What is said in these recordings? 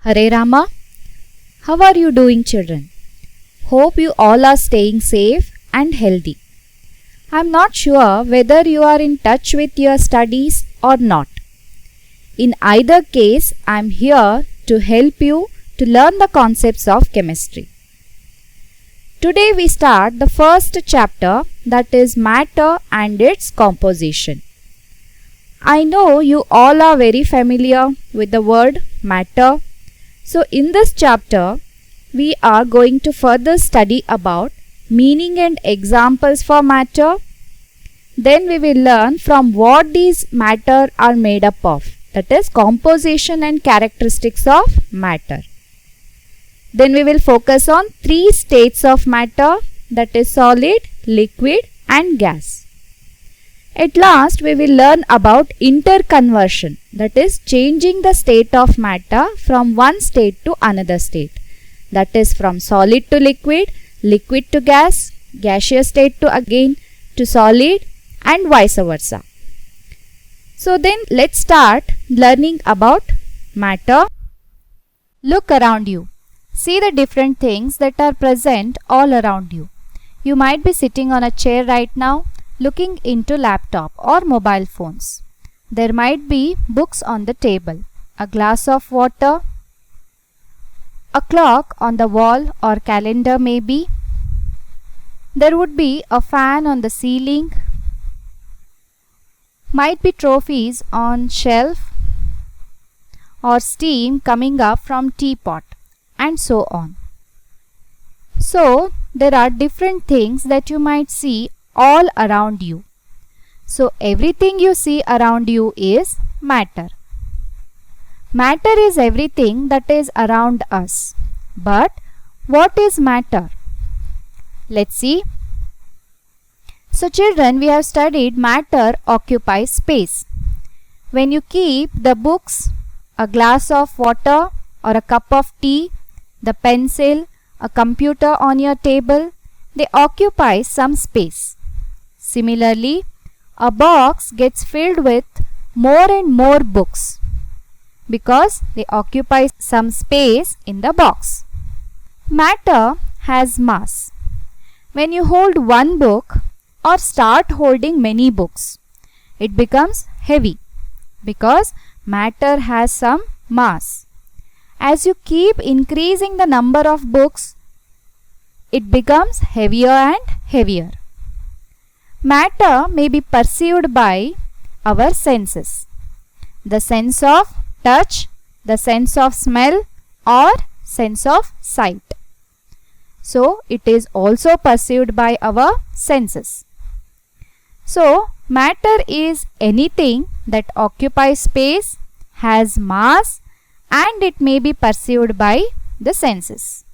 Hare Rama. How are you doing, children? Hope you all are staying safe and healthy. I am not sure whether you are in touch with your studies or not. In either case, I am here to help you to learn the concepts of chemistry. Today we start the first chapter, that is matter and its composition. I know you all are very familiar with the word matter. So in this chapter, we are going to further study about meaning and examples for matter. Then we will learn from what these matter are made up of, that is composition and characteristics of matter. Then we will focus on three states of matter, that is solid, liquid and gas. At last we will learn about interconversion, that is changing the state of matter from one state to another state, that is from solid to liquid, liquid to gas, gaseous state to again to solid and vice versa. So then let's start learning about matter. Look around you. See the different things that are present all around you. You might be sitting on a chair right now looking into laptop or mobile phones. There might be books on the table, a glass of water, a clock on the wall or calendar maybe. There would be a fan on the ceiling, might be trophies on shelf or steam coming up from teapot and so on. So there are different things that you might see all around you. So everything you see around you is matter. Matter is everything that is around us. But what is matter? Let's see. So children, we have studied matter occupies space. When you keep the books, a glass of water or a cup of tea, the pencil, a computer on your table, they occupy some space. Similarly, a box gets filled with more and more books because they occupy some space in the box. Matter has mass. When you hold one book or start holding many books, it becomes heavy because matter has some mass. As you keep increasing the number of books, it becomes heavier and heavier. Matter may be perceived by our senses. The sense of touch, the sense of smell or sense of sight. So it is also perceived by our senses. So matter is anything that occupies space, has mass and it may be perceived by the senses.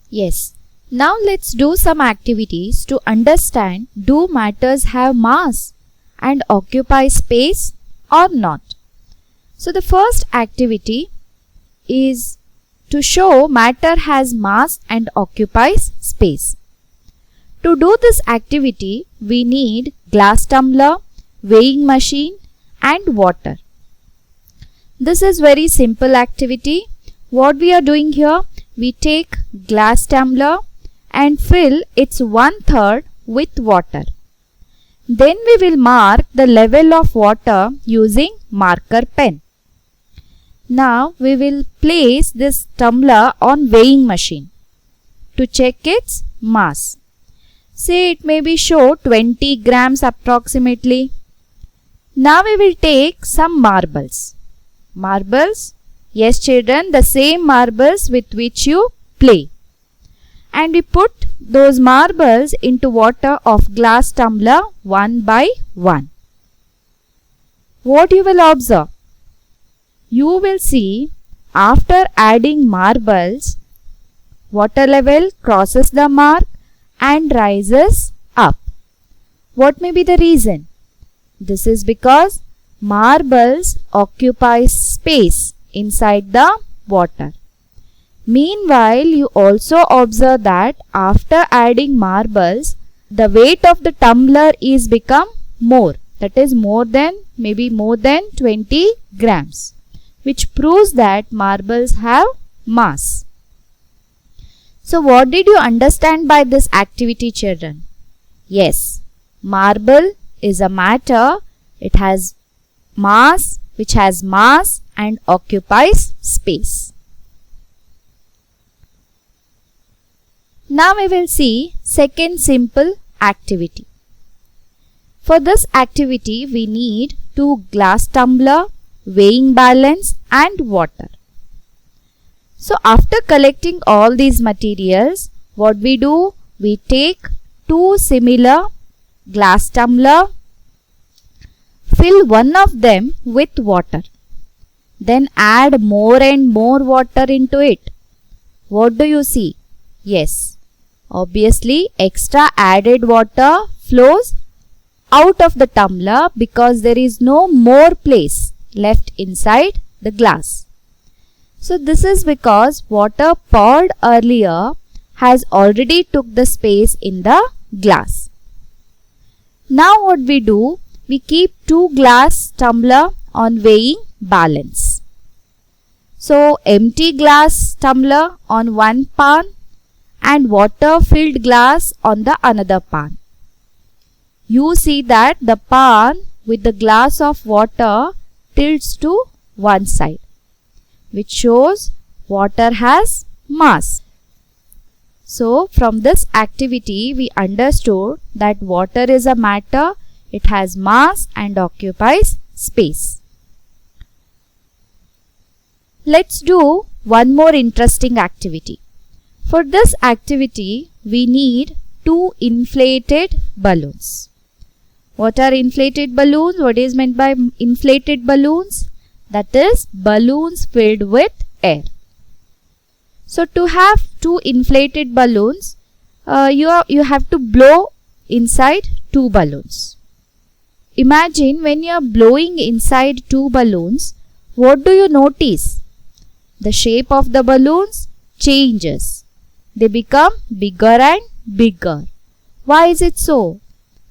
Yes. Now let's do some activities to understand, do matters have mass and occupy space or not. So the first activity is to show matter has mass and occupies space. To do this activity, we need glass tumbler, weighing machine and water. This is very simple activity. What we are doing here, we take glass tumbler and fill its 1/3 with water. Then we will mark the level of water using marker pen. Now we will place this tumbler on weighing machine to check its mass. Say it may be show 20 grams approximately. Now we will take some marbles. Marbles? Yes children, the same marbles with which you play. And we put those marbles into water of glass tumbler one by one. What you will observe? You will see after adding marbles, water level crosses the mark and rises up. What may be the reason? This is because marbles occupy space inside the water. Meanwhile, you also observe that after adding marbles, the weight of the tumbler is become more. That is more than 20 grams. which proves that marbles have mass. So what did you understand by this activity, children? Yes, marble is a matter. It has mass, which has mass and occupies space. Now we will see second simple activity. For this activity, we need 2 glass tumbler, weighing balance and water. So after collecting all these materials, what we do? We take 2 similar glass tumbler, fill one of them with water. Then add more and more water into it. What do you see? Yes, obviously extra added water flows out of the tumbler because there is no more place left inside the glass. So this is because water poured earlier has already took the space in the glass. Now what we do? We keep 2 glass tumbler on weighing balance. So empty glass tumbler on one pan and water filled glass on the another pan. You see that the pan with the glass of water tilts to one side, which shows water has mass. So from this activity we understood that water is a matter, it has mass and occupies space. Let's do one more interesting activity. For this activity we need 2 inflated balloons. What are inflated balloons? What is meant by inflated balloons? That is balloons filled with air. So to have 2 inflated balloons, you have to blow inside 2 balloons. Imagine when you are blowing inside 2 balloons, what do you notice? The shape of the balloons changes. They become bigger and bigger. Why is it so?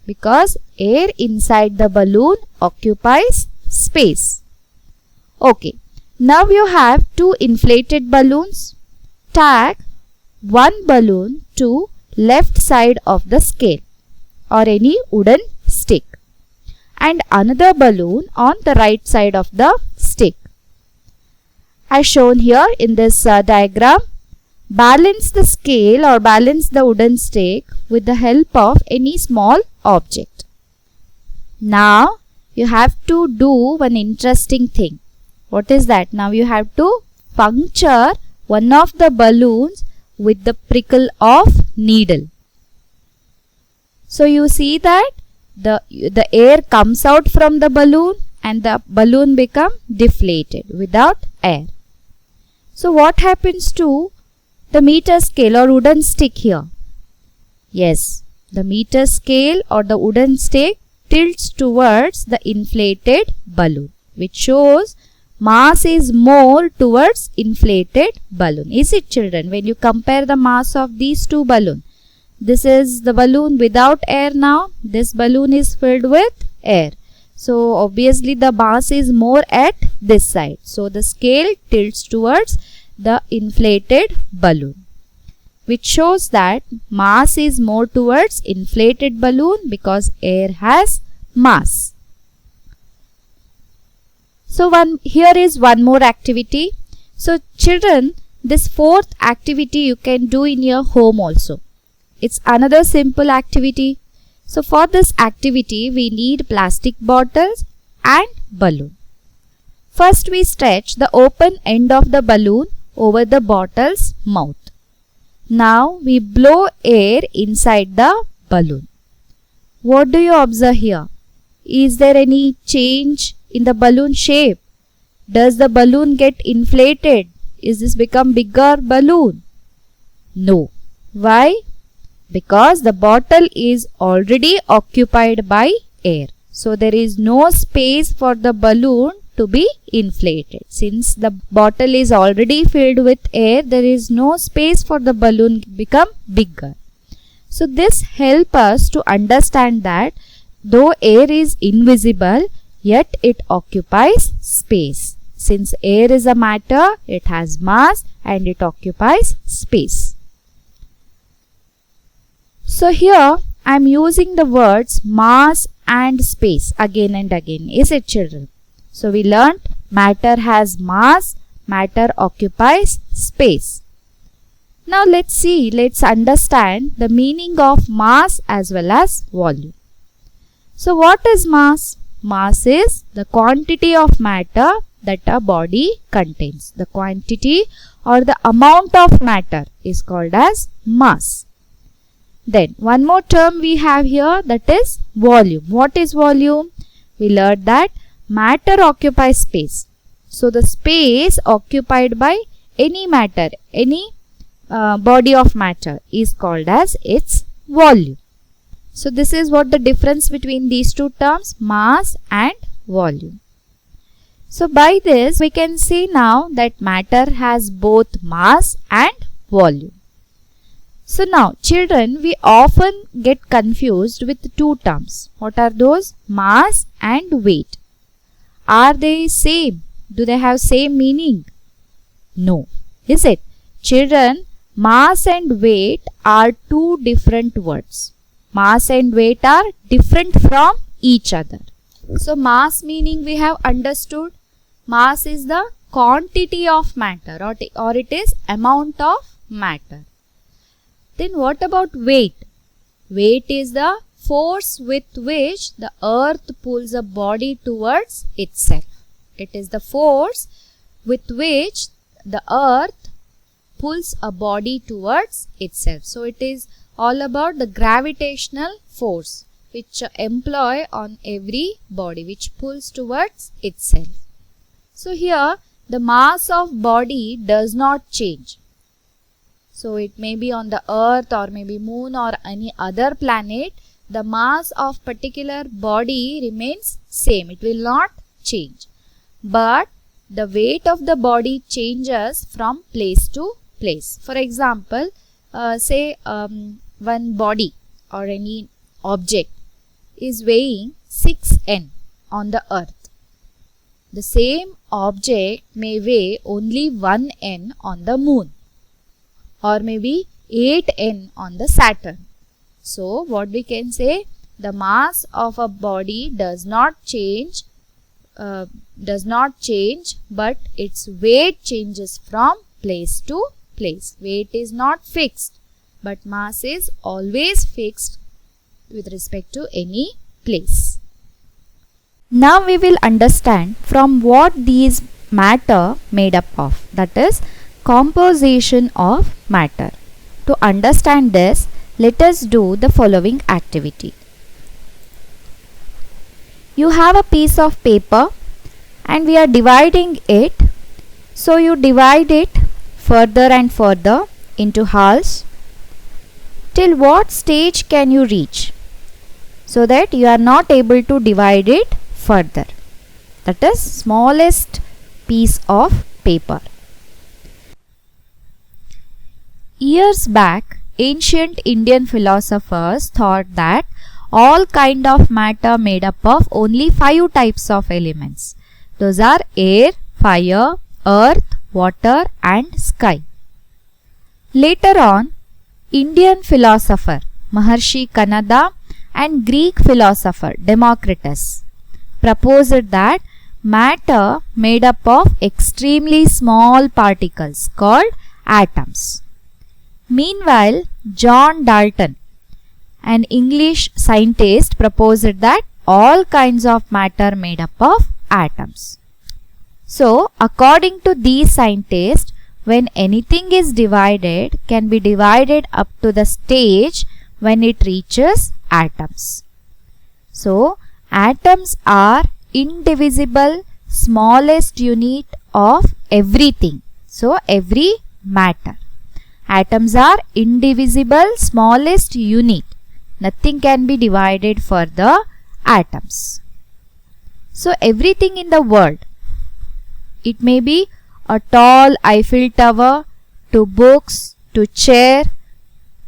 Because air inside the balloon occupies space. Okay, now you have 2 inflated balloons. Tag one balloon to left side of the scale or any wooden stick and another balloon on the right side of the stick. As shown here in this diagram, balance the scale or balance the wooden stick with the help of any small object. Now you have to do one interesting thing. What is that? Now you have to puncture one of the balloons with the prickle of needle. So you see that the air comes out from the balloon and the balloon become deflated without air. So what happens to the meter scale or wooden stick here? Yes, the meter scale or the wooden stick tilts towards the inflated balloon, which shows mass is more towards inflated balloon. Is it, children? When you compare the mass of these 2 balloons, this is the balloon without air now. This balloon is filled with air. So obviously the mass is more at this side. So the scale tilts towards the inflated balloon, which shows that mass is more towards inflated balloon because air has mass. So here is one more activity. So children, this 4th activity you can do in your home also. It's another simple activity. So for this activity we need plastic bottles and balloon. First we stretch the open end of the balloon over the bottle's mouth. Now we blow air inside the balloon. What do you observe here? Is there any change in the balloon shape? Does the balloon get inflated? Is this become bigger balloon? No. Why? Because the bottle is already occupied by air. So there is no space for the balloon to be inflated. Since the bottle is already filled with air, there is no space for the balloon become bigger. So this helps us to understand that though air is invisible, yet it occupies space. Since air is a matter, it has mass and it occupies space. So here I am using the words mass and space again and again. Is it, children? So we learnt matter has mass, matter occupies space. Now let's understand the meaning of mass as well as volume. So what is mass? Mass is the quantity of matter that a body contains. The quantity or the amount of matter is called as mass. Then one more term we have here, that is volume. What is volume? We learned that matter occupies space. So the space occupied by any matter, any body of matter is called as its volume. So this is what the difference between these two terms, mass and volume. So by this we can see now that matter has both mass and volume. So now children, we often get confused with two terms. What are those? Mass and weight. Are they same? Do they have same meaning? No. Is it? Children, mass and weight are two different words. Mass and weight are different from each other. So mass meaning we have understood. Mass is the quantity of matter or it is amount of matter. Then what about weight? Weight is the force with which the earth pulls a body towards itself. It is the force with which the earth pulls a body towards itself. So it is all about the gravitational force which employ on every body, which pulls towards itself. So here the mass of body does not change. So it may be on the earth or maybe moon or any other planet, the mass of particular body remains same. It will not change. But the weight of the body changes from place to place. For example, say one body or any object is weighing 6n on the earth. The same object may weigh only 1n on the moon, or maybe 8n on the Saturn. So what we can say, the mass of a body does not change, but its weight changes from place to place. Weight is not fixed, but mass is always fixed with respect to any place. Now we will understand from what these matter made up of, that is composition of matter. To understand this, let us do the following activity. You have a piece of paper and we are dividing it. So you divide it further and further into halves. Till what stage can you reach so that you are not able to divide it further? That is smallest piece of paper. Years back, ancient Indian philosophers thought that all kind of matter made up of only 5 types of elements. Those are air, fire, earth, water and sky. Later on, Indian philosopher Maharshi Kanada and Greek philosopher Democritus proposed that matter made up of extremely small particles called atoms. Meanwhile, John Dalton, an English scientist, proposed that all kinds of matter made up of atoms. So, according to these scientists, when anything is divided, can be divided up to the stage when it reaches atoms. So, atoms are indivisible smallest unit of everything. So, every matter. Atoms are indivisible smallest unit. Nothing can be divided for the atoms. So, everything in the world, it may be a tall Eiffel Tower, to books, to chair,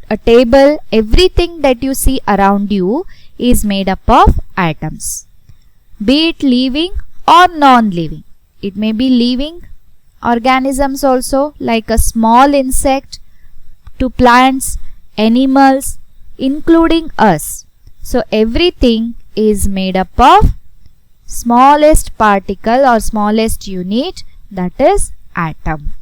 a table, everything that you see around you is made up of atoms. Be it living or non-living, It may be living organisms also, like a small insect, to plants, animals, including us. So everything is made up of smallest particle or smallest unit, that is atom.